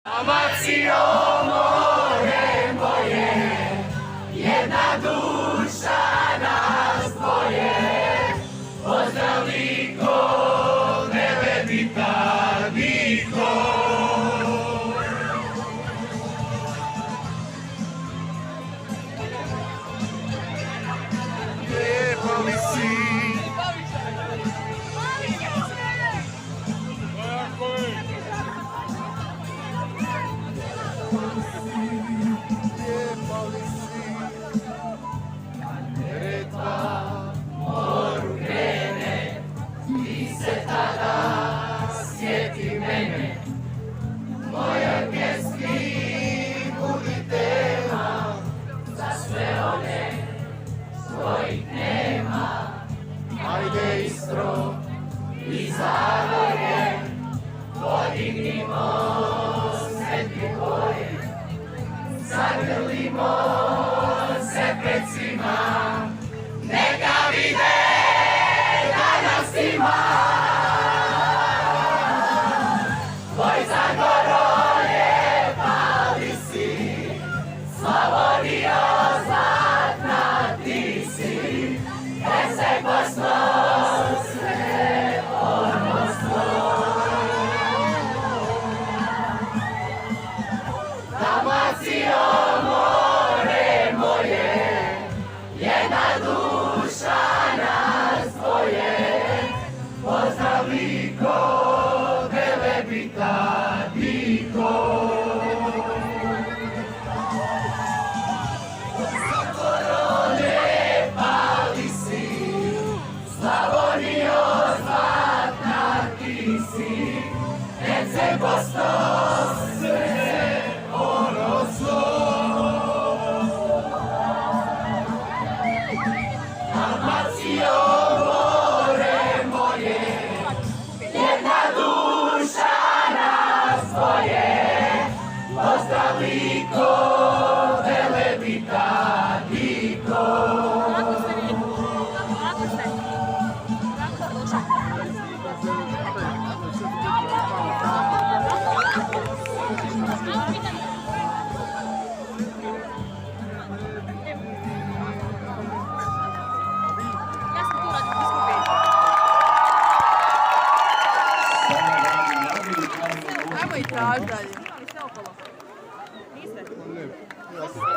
Amacio more moje, jedna duša nas dvoje, pozdravliko nevedita niko. Lijepo li si? Sjeti mene, moja pjesmi budi tema za sve one svojih nema. Ajde Istro i Zagorje, podignimo svetli boje, zagrlimo se precima, neka vide da nas ima. Slavonija zlatna ti si, Herceg-Bosno sve ponosno. Dalmacijo more moje, jedna duša nas dvoje, pozdrav liko, Velebita diko. Herceg-Bosno sve ponosno. Dalmacijo more moje, jedna duša nas dvoje, pozdrav liko, Velebita diko. Ajmo i traži dalje.